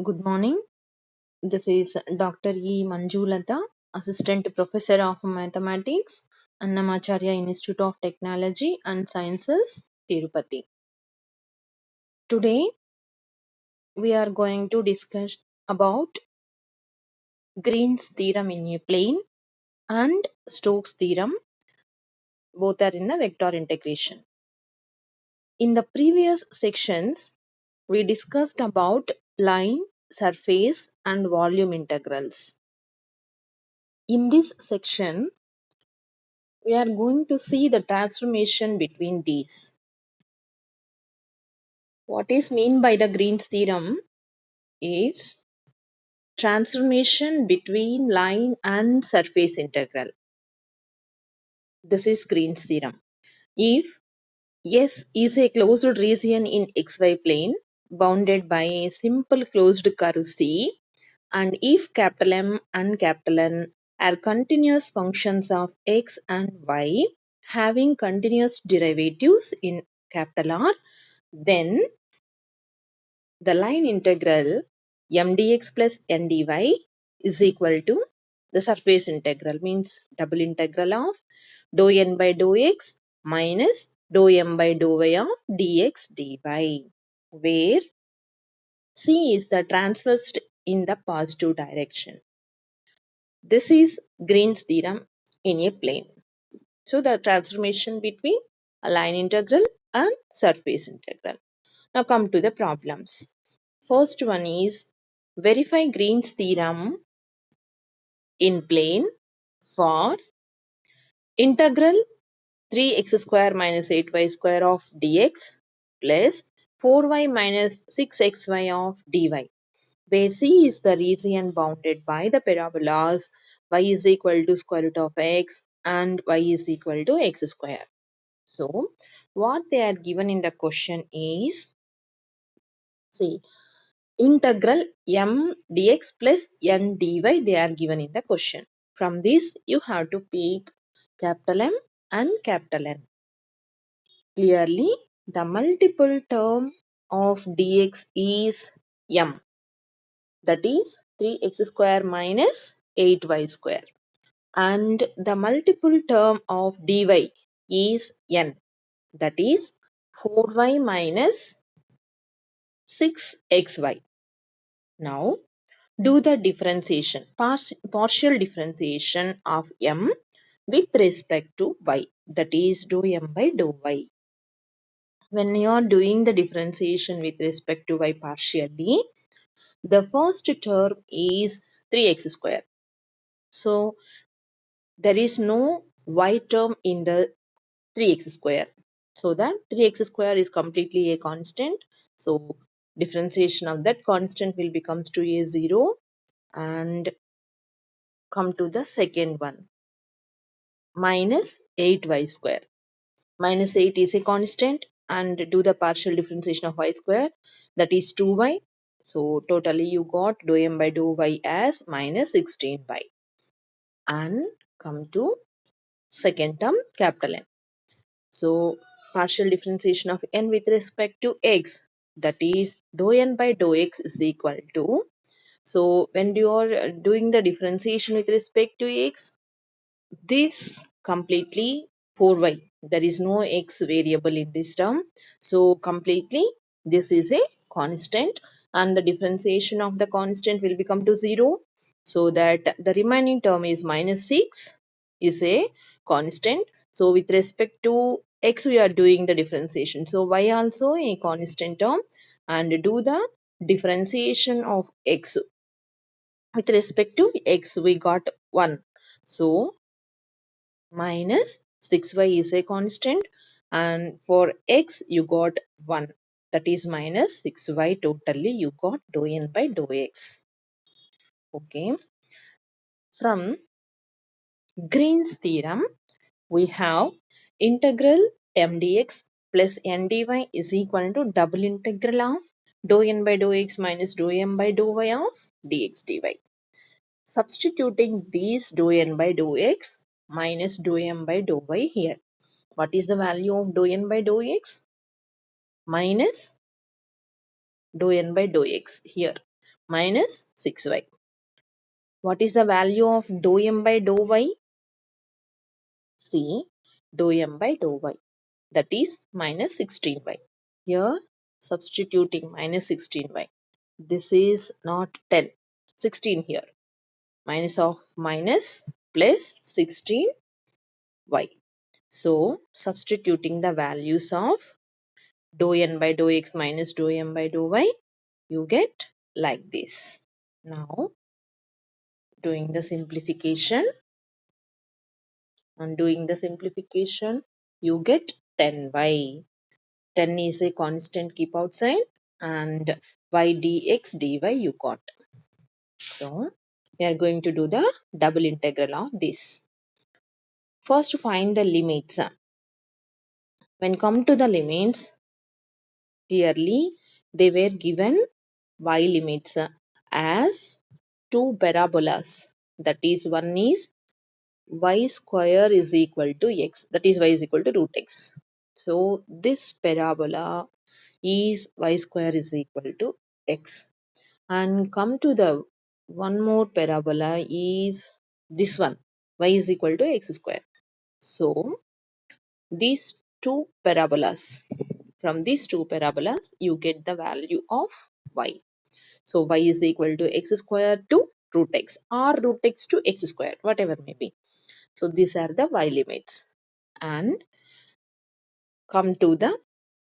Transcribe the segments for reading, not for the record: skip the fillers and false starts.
Good morning. This is Dr. E. Manjoolatha, Assistant Professor of Mathematics, Annamacharya Institute of Technology and Sciences, Tirupati. Today, we are going to discuss about Green's theorem in a plane and Stoke's theorem. Both are in the vector integration. In the previous sections, we discussed about line, surface, and volume integrals. In this section, we are going to see the transformation between these. What is meant by the Green's theorem is transformation between line and surface integral. This is Green's theorem. If S is a closed region in xy plane bounded by a simple closed curve C, and if capital M and capital N are continuous functions of x and y having continuous derivatives in capital R, then the line integral m dx plus n dy is equal to the surface integral, means double integral of dou n by dou x minus dou m by dou y of dx dy, where c is the transversed in the positive direction. This is Green's theorem in a plane. So the transformation between a line integral and surface integral. Now come to the problems. First one is verify Green's theorem in plane for integral 3x square minus 8y square of dx plus 4y minus 6xy of dy, where C is the region bounded by the parabolas y is equal to square root of x and y is equal to x square. So, what they are given in the question is, see, integral m dx plus n dy they are given in the question. From this, you have to pick capital M and capital N. Clearly, the multiple term of dx is m, that is 3x square minus 8y square, and the multiple term of dy is n, that is 4y minus 6xy. Now, do the differentiation, partial differentiation of m with respect to y, that is dou m by dou y. When you are doing the differentiation with respect to y partially, the first term is 3x square. So, there is no y term in the 3x square. So, that 3x square is completely a constant. So, differentiation of that constant will becomes to a 0, and come to the second one, minus 8y square. Minus 8 is a constant, and do the partial differentiation of y square, that is 2y. So totally you got dou m by dou y as minus 16y. And come to second term, capital N. So partial differentiation of n with respect to x, that is dou n by dou x is equal to, so when you are doing the differentiation with respect to x, this completely 4y, there is no x variable in this term, so completely this is a constant, and the differentiation of the constant will become to 0, so that the remaining term is minus 6 is a constant. So with respect to x we are doing the differentiation, so y also a constant term, and do the differentiation of x with respect to x we got 1, so minus 6y is a constant, and for x you got 1, that is minus 6y, totally you got dou n by dou x. Okay, from Green's theorem we have integral m dx plus n dy is equal to double integral of dou n by dou x minus dou m by dou y of dx dy. Substituting these dou n by dou x minus dou m by dou y here. What is the value of dou n by dou x? Minus dou n by dou x here. minus 6y. What is the value of dou m by dou y? See, dou m by dou y, that is minus 16y. Here, substituting minus 16y. This is not 10, 16 here. Minus of minus plus 16y. So, substituting the values of dou n by dou x minus dou m by dou y, you get like this. Now, doing the simplification, and doing the simplification, you get 10y. 10 is a constant, keep outside, and y dx dy you got. So, we are going to do the double integral of this. First, find the limits. When come to the limits, clearly they were given y limits as two parabolas. That is, one is y square is equal to x, that is y is equal to root x. So this parabola is y square is equal to x, and come to the one more parabola is this one, y is equal to x square. So these two parabolas, from these two parabolas you get the value of y. So y is equal to x square to root x, or root x to x square, whatever may be. So these are the y limits, and come to the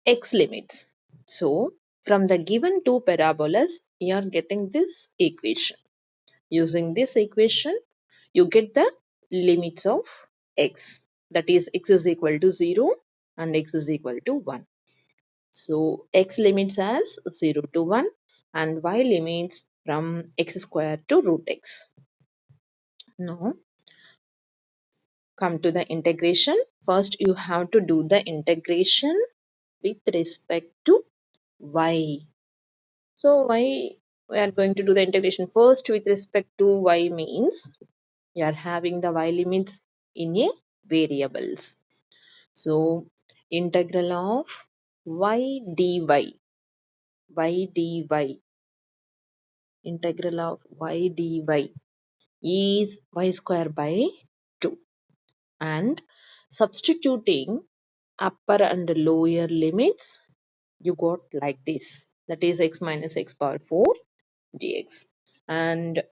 x limits. So from the given two parabolas, you are getting this equation. Using this equation, you get the limits of x. That is, x is equal to 0 and x is equal to 1. So x limits as 0 to 1 and y limits from x square to root x. Now, come to the integration. First, you have to do the integration with respect to y. So, y, we are going to do the integration first with respect to y means we are having the y limits in a variables. So, integral of y dy, integral of y dy is y square by 2, and substituting upper and lower limits, you got like this, that is x minus x power 4 dx. And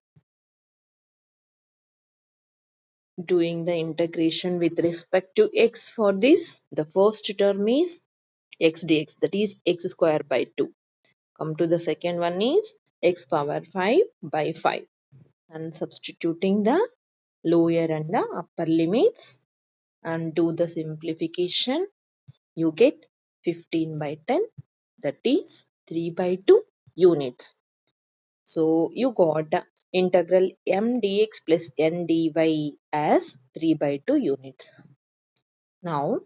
doing the integration with respect to x for this, the first term is x dx, that is x square by 2. Come to the second one is x power 5 by 5, and substituting the lower and the upper limits and do the simplification, you get 15 by 10, that is 3 by 2 units. So you got integral m dx plus n dy as 3 by 2 units. Now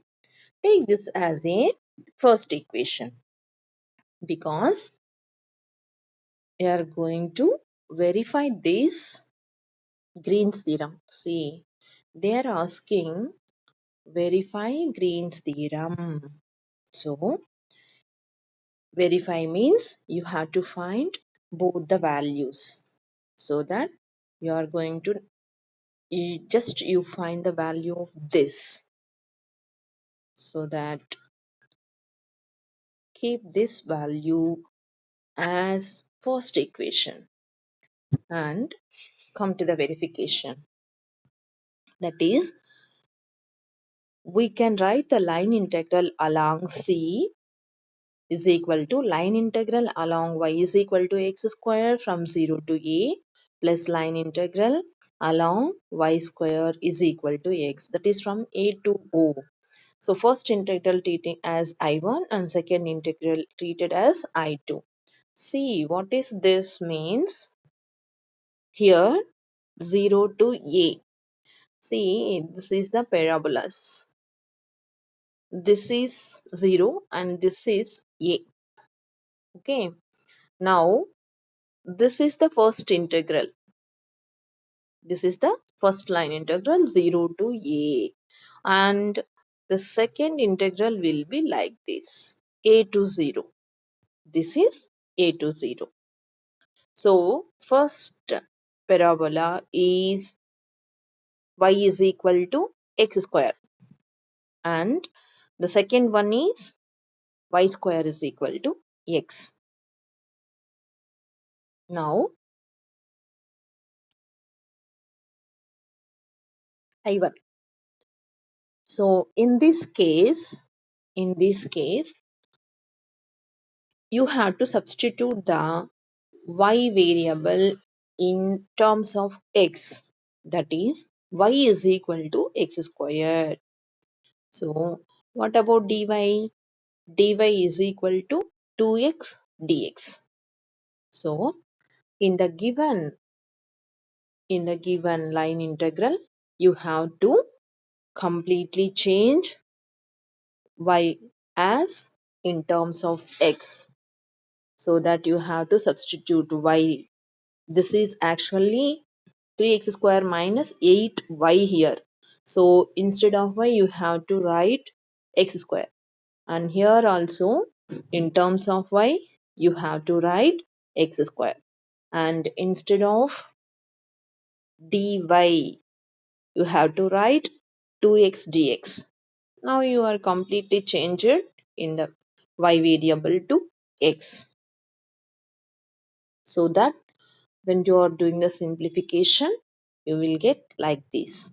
take this as a first equation, because we are going to verify this Green's theorem. See, they are asking verify Green's theorem. So verify means you have to find both the values, so that you are going to you find the value of this, so that keep this value as first equation and come to the verification. That is, we can write the line integral along c is equal to line integral along y is equal to x square from 0 to a plus line integral along y square is equal to x, that is from a to o. So first integral treating as I1 and second integral treated as I2. See what is this means? Here 0 to a. See, this is the parabolas. This is 0 and this is a. Okay. Now this is the first integral. This is the first line integral 0 to a. And the second integral will be like this, a to 0. This is a to 0. So first parabola is y is equal to x square, and the second one is y square is equal to x. Now I1. So in this case, you have to substitute the y variable in terms of x. That is, y is equal to x squared. So what about dy? Dy is equal to 2x dx. So in the given line integral, you have to completely change y as in terms of x, so that you have to substitute y. This is actually 3x square minus 8y here. So instead of y, you have to write x square. And here also, in terms of y, you have to write x square. And instead of dy, you have to write 2x dx. Now you are completely changed in the y variable to x. So that when you are doing the simplification, you will get like this.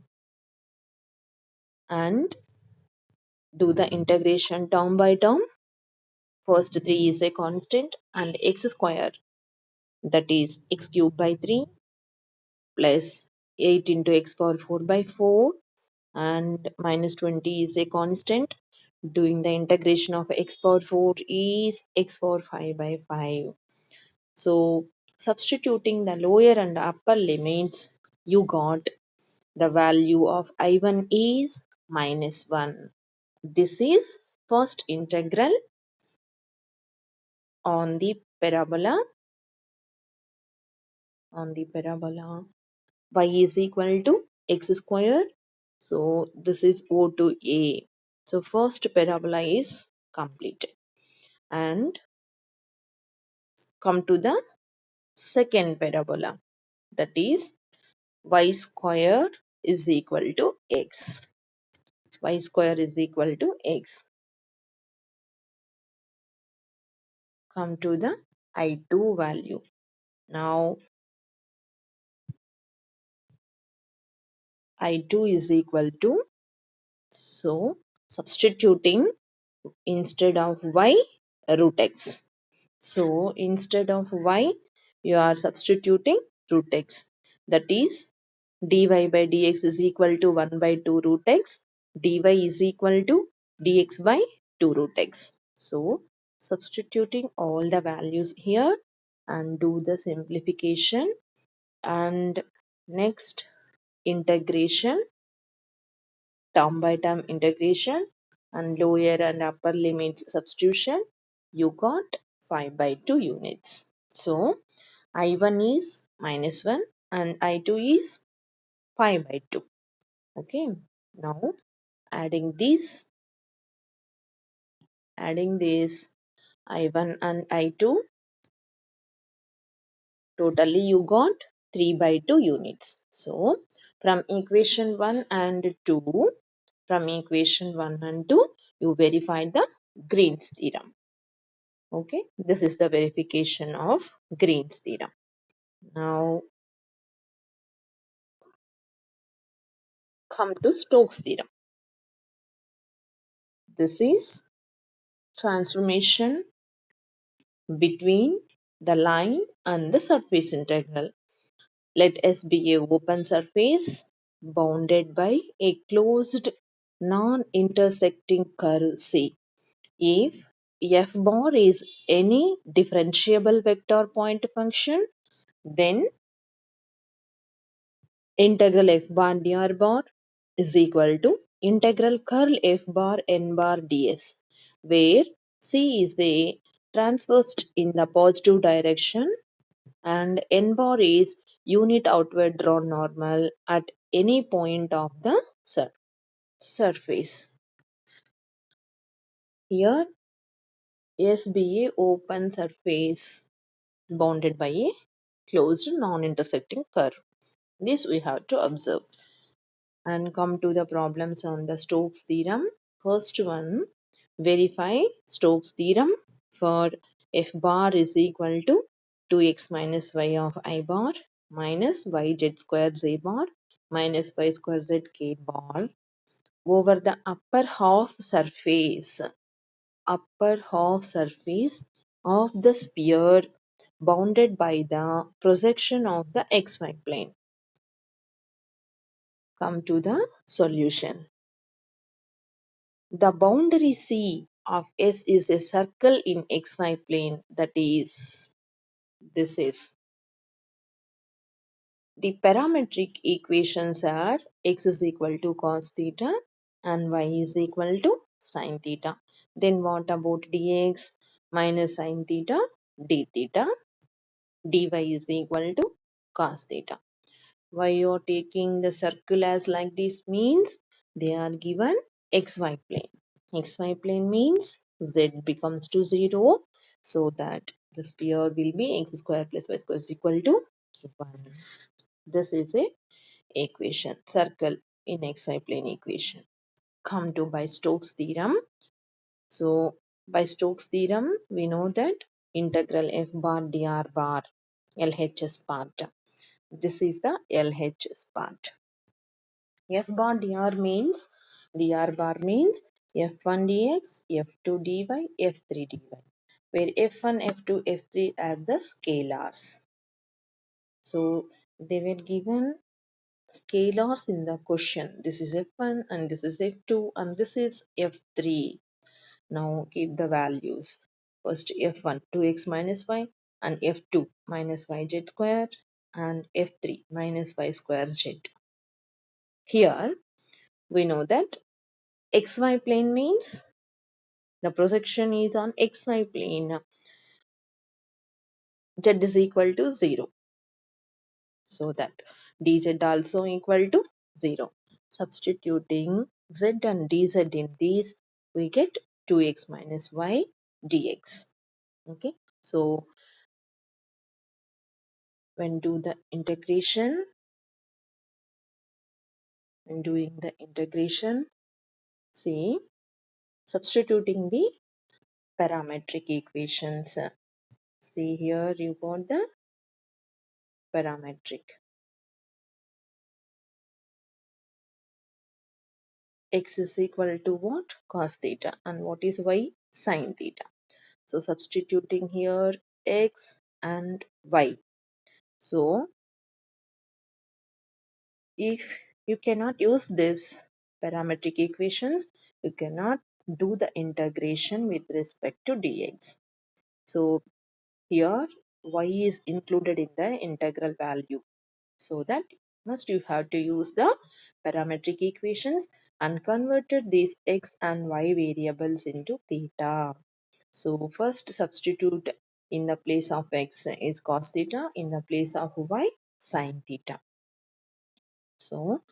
And do the integration term by term. First 3 is a constant, and x square, that is x cube by 3 plus 8 into x power 4 by 4, and minus 20 is a constant. Doing the integration of x power 4 is x power 5 by 5. So substituting the lower and upper limits, you got the value of I1 is minus 1. This is first integral on the parabola y is equal to x squared. So this is O to A. So first parabola is completed. And come to the second parabola, that is y square is equal to x. Y square is equal to x. Come to the I2 value. Now I2 is equal to, so substituting instead of y, root x. So instead of y, you are substituting root x. That is, dy by dx is equal to 1 by 2 root x. Dy is equal to dx by 2 root x. So substituting all the values here and do the simplification. And next integration, term by term integration, and lower and upper limits substitution, you got 5 by 2 units. So I1 is minus 1 and I2 is 5 by 2. Okay. Now adding this I1 and I2, totally you got 3 by 2 units. So from equation 1 and 2, you verify the Green's theorem. Okay, this is the verification of Green's theorem. Now come to Stokes theorem. This is transformation between the line and the surface integral. Let S be a open surface bounded by a closed non-intersecting curve C. If f bar is any differentiable vector point function, then integral f bar dr bar is equal to integral curl f bar n bar ds, where C is a transverse in the positive direction and n bar is unit outward drawn normal at any point of the surface. Here S be a open surface bounded by a closed non-intersecting curve. This we have to observe. And come to the problems on the Stokes theorem. First one, verify Stokes theorem for f bar is equal to 2x minus y of I bar minus yz square z bar minus y square z k bar over the upper half surface of the sphere bounded by the projection of the xy plane. Come to the solution. The boundary C of S is a circle in xy plane, that is, this is. The parametric equations are x is equal to cos theta and y is equal to sin theta. Then what about dx minus sin theta d theta? Dy is equal to cos theta. Why you are taking the circle as like this means they are given xy plane. Xy plane means z becomes to 0, so that the sphere will be x square plus y square is equal to 1. This is a equation, circle in xy plane equation. Come to by Stokes theorem. So by Stokes theorem we know that integral f bar dr bar LHS part. This is the LHS part. F bar dr bar means f1 dx, f2 dy, f3 dy, where f1, f2, f3 are the scalars. So they were given scalars in the question. This is f1 and this is f2 and this is f3. Now keep the values. First f1 2x minus y and f2 minus yz square and f3 minus y square z. Here we know that xy plane means the projection is on xy plane. Z is equal to 0. So that dz also equal to 0. Substituting z and dz in these, we get 2x minus y dx. Okay. So when doing the integration, see, substituting the parametric equations. See here you got the parametric. X is equal to what? Cos theta. And what is y? Sin theta. So substituting here x and y. So if you cannot use this parametric equations, you cannot do the integration with respect to dx. So here y is included in the integral value. So that must you have to use the parametric equations and converted these x and y variables into theta. So first substitute in the place of x is cos theta, in the place of y sin theta. So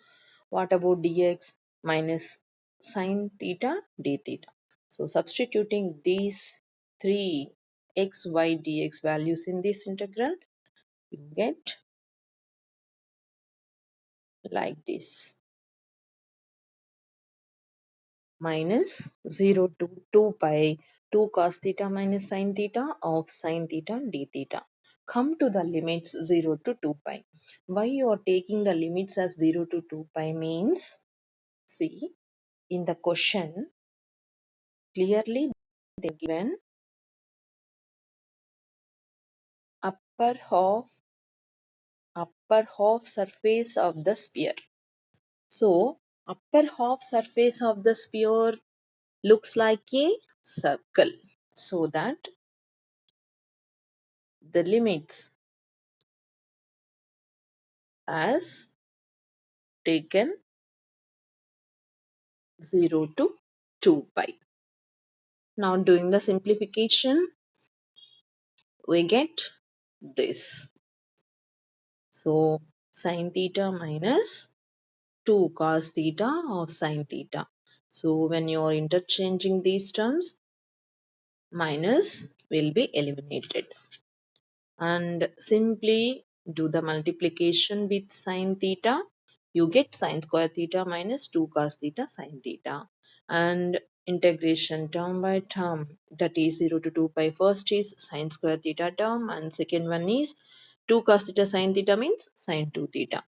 what about dx minus sin theta d theta? So substituting these three x, y, dx values in this integral, you get like this. Minus 0 to 2 pi 2 cos theta minus sin theta of sin theta d theta. Come to the limits 0 to 2 pi. Why you are taking the limits as 0 to 2 pi means, see, in the question clearly they given upper half surface of the sphere. So upper half surface of the sphere looks like a circle, so that the limits as taken 0 to 2 pi. Now doing the simplification, we get this. So sin theta minus 2 cos theta of sin theta. So when you are interchanging these terms, minus will be eliminated. And simply Do the multiplication with sine theta. You get sine square theta minus 2 cos theta sine theta. And integration term by term, that is 0 to 2 pi. First is sine square theta term, and second one is 2 cos theta sine theta means sine 2 theta.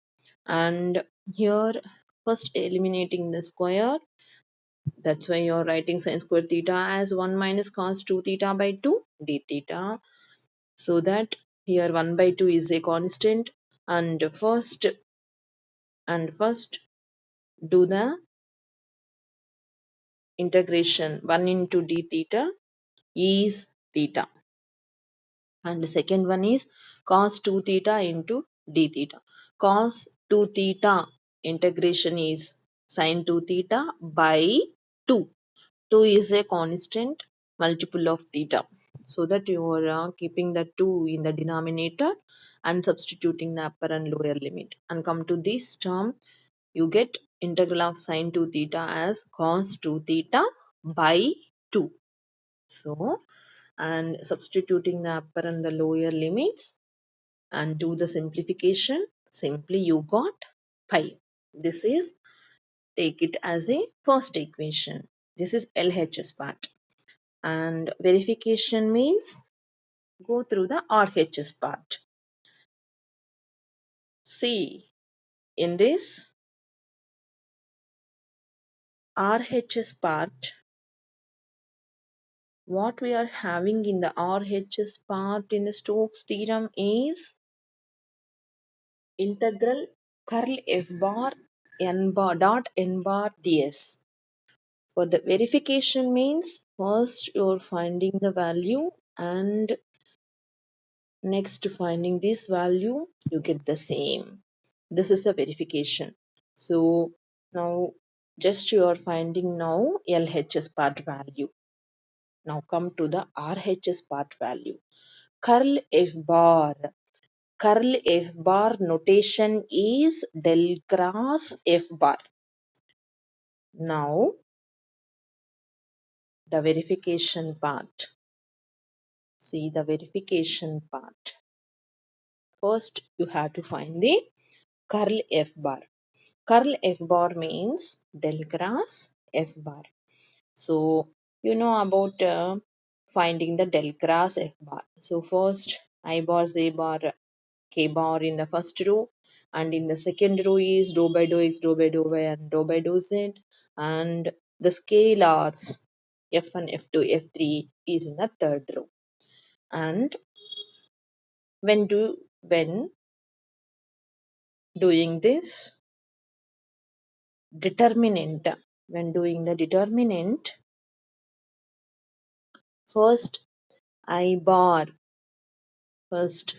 And here first eliminating the square, that's why you're writing sine square theta as 1 minus cos 2 theta by 2 d theta. So that here 1 by 2 is a constant, and first do the integration. 1 into d theta is theta, and the second one is cos 2 theta into d theta. Cos 2 theta integration is sin 2 theta by 2. 2 is a constant multiple of theta. So that you are keeping the 2 in the denominator and substituting the upper and lower limit. And come to this term, you get integral of sine 2 theta as cos 2 theta by 2. So, and substituting the upper and the lower limits and do the simplification, simply you got pi. This is, take it as a first equation. This is LHS part. And verification means go through the RHS part. See, in this RHS part, what we are having in the RHS part in the Stokes theorem is integral curl f bar n bar dot n bar ds. For the verification means first you're finding the value, and next to finding this value you get the same. This is the verification. So now just you are finding now LHS part value. Now come to the RHS part value. Curl f bar. Curl f bar notation is del cross f bar. Now the verification part. See the verification part. First you have to find the curl f bar. Curl f bar means del cross f bar. So you know about finding the del cross f bar. So first I bar, z bar, k bar in the first row, and in the second row is dou by dou x, dou by dou y, and dou by dou z, and the scalars f1, f2, f3 is in the third row. And when doing this determinant, when doing the determinant, first I bar, first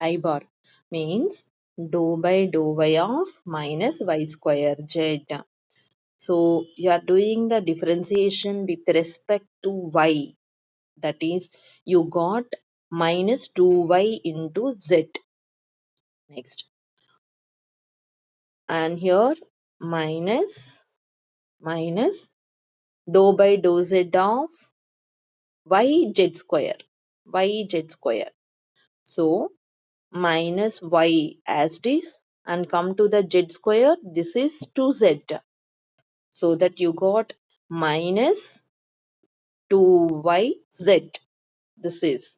I bar means dou by dou y of minus y square z. So you are doing the differentiation with respect to y. That is, you got minus 2y into z. Next. And here minus dou by dou z of y z square. Y z square. So minus y as it is, and come to the z square, this is 2z. So that you got minus 2yz. This is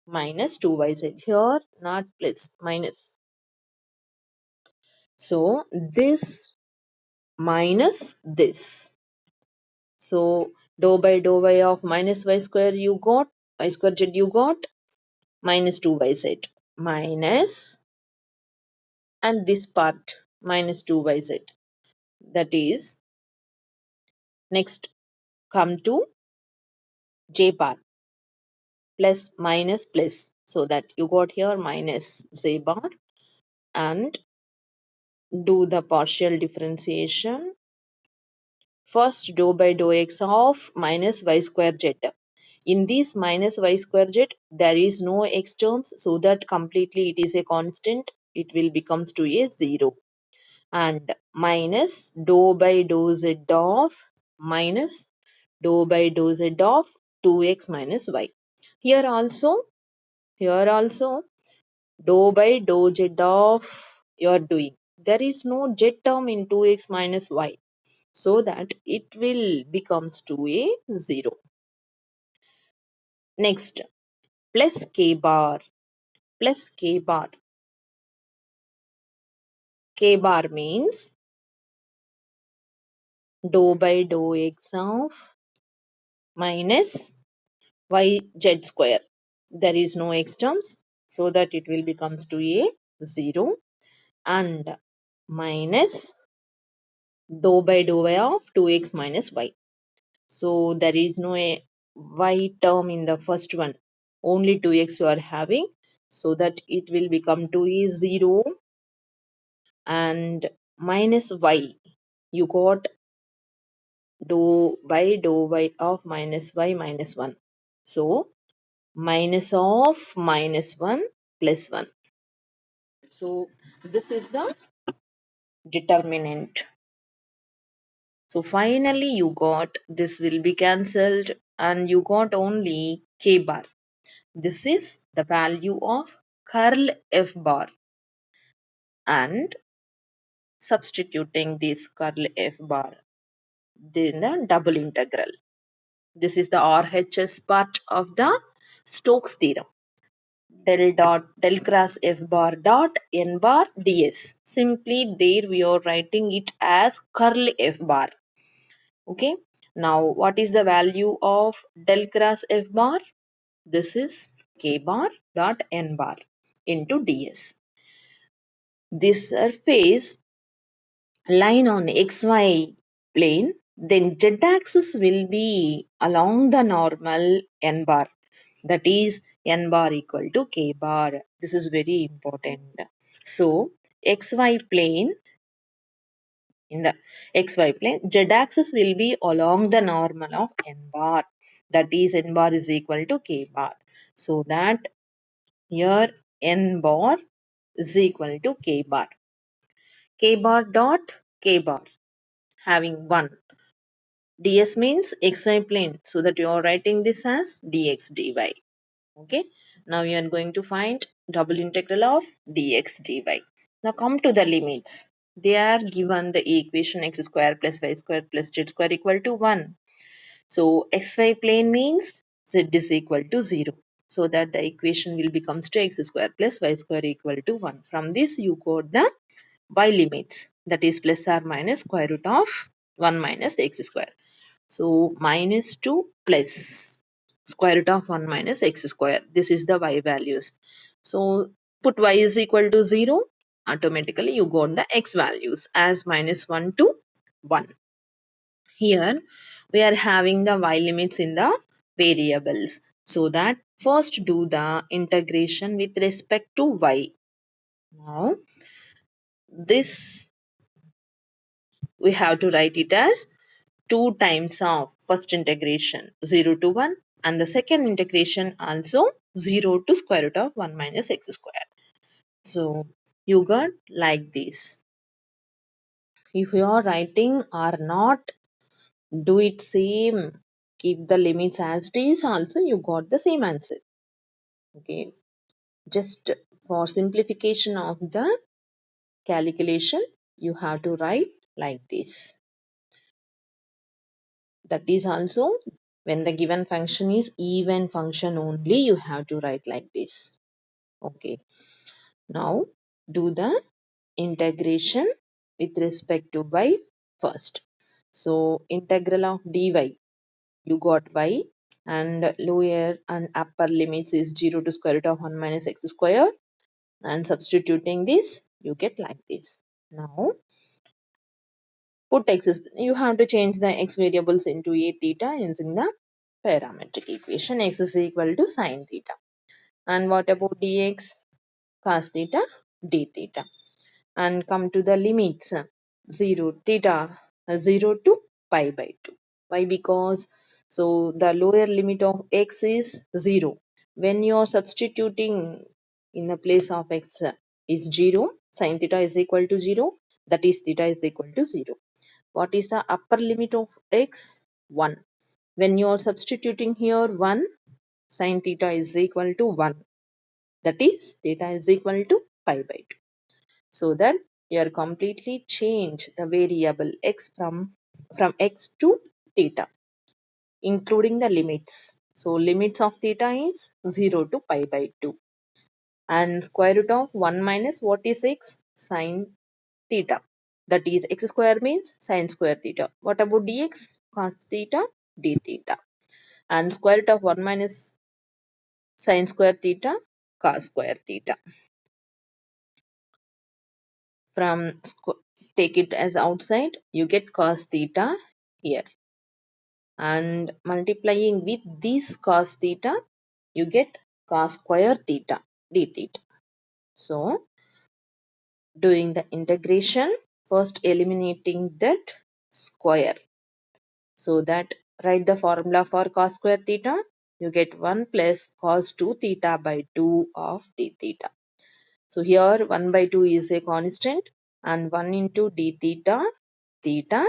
minus 2yz. Here not plus, minus. So this minus this. So dou by dou y of minus y square you got, y square z you got, minus 2yz. Minus, and this part minus 2yz. That is, next come to j part, plus minus plus. So that you got here minus z bar, and do the partial differentiation. First dou by dou x of minus y square z. In this minus y square z, there is no x terms, so that completely it is a constant. It will becomes to a 0. And minus dou by dou z of minus dou by dou z of 2x minus y. Here also Dou by dou z of you are doing. There is no z term in 2x minus y, so that it will becomes to a 0. Next, plus k bar. Plus k bar. K bar means dou by dou x of minus y z square. There is no x terms, so that it will becomes to a 0, and minus dou by dou y of 2x minus y. So there is no a y term in the first one. Only 2x you are having, so that it will become to a 0, and minus y. You got dou by dou y of minus y minus 1. So minus of minus 1 plus 1. So this is the determinant. So finally you got this will be cancelled, and you got only k bar. This is the value of curl f bar, and substituting this curl f bar in the double integral. This is the RHS part of the Stokes theorem. Del cross f bar dot n bar ds. Simply there we are writing it as curl f bar. Okay. Now what is the value of del cross f bar? This is k bar dot n bar into ds. This surface line on xy plane, then z-axis will be along the normal n bar. That is n bar equal to k bar. This is very important. So xy plane, in the xy plane, z-axis will be along the normal of n bar. That is n bar is equal to k bar. So that here n bar is equal to k bar. K bar dot k bar having 1. ds means xy plane, so that you are writing this as dx dy. Okay. Now you are going to find double integral of dx dy. Now come to the limits. They are given the equation x square plus y square plus z square equal to 1. So xy plane means z is equal to 0. So that the equation will becomes to x square plus y square equal to 1. From this you got the y limits, that is plus or minus square root of 1 minus x square. So minus 2 plus square root of 1 minus x square. This is the y values. So put y is equal to 0. Automatically you got the x values as minus 1 to 1. Here we are having the y limits in the variables. So that first do the integration with respect to y. Now this we have to write it as 2 times of first integration 0 to 1, and the second integration also 0 to square root of 1 minus x square. So you got like this. If you are writing or not, do it same. Keep the limits as it is, also you got the same answer. Okay. Just for simplification of the calculation, you have to write like this. That is also when the given function is even function only, you have to write like this. Okay. Now do the integration with respect to y first. So integral of dy, you got y, and lower and upper limits is 0 to square root of 1 minus x square, and substituting this you get like this. Now put x is, you have to change the x variables into a theta using the parametric equation. X is equal to sine theta. And what about dx? Cos theta d theta. And come to the limits. 0 theta 0 to pi by 2. Why? Because so the lower limit of x is 0. When you are substituting in the place of x is 0, sine theta is equal to 0, that is theta is equal to 0. What is the upper limit of x? 1. When you are substituting here 1, sine theta is equal to 1. that is theta is equal to pi by 2. So that you are completely change the variable x from x to theta, including the limits. So limits of theta is 0 to pi by 2. And square root of 1 minus what is x? Sine theta. That is x square means sine square theta. What about dx? Cos theta d theta. And square root of 1 minus sine square theta cos square theta. From take it as outside, you get cos theta here. And multiplying with this cos theta, you get cos square theta d theta. So doing the integration, first eliminating that square. So that write the formula for cos square theta. You get 1 plus cos 2 theta by 2 of d theta. So here 1 by 2 is a constant and 1 into d theta, theta,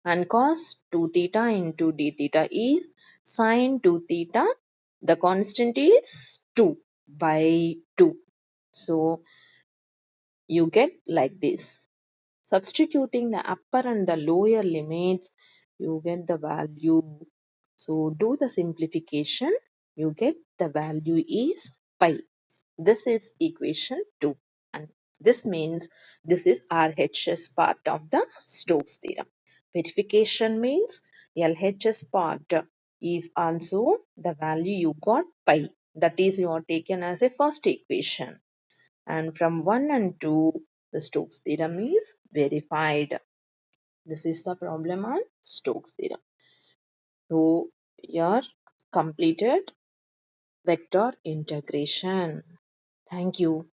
and cos 2 theta into d theta is sine 2 theta. The constant is 2 by 2. So you get like this. Substituting the upper and the lower limits, you get the value. So do the simplification, you get the value is pi. This is equation 2, and this means this is RHS part of the Stokes theorem. Verification means LHS part is also the value you got pi. That is you are taken as a first equation. And from 1 and 2, the Stokes theorem is verified. This is the problem on Stokes theorem. So, your completed vector integration. Thank you.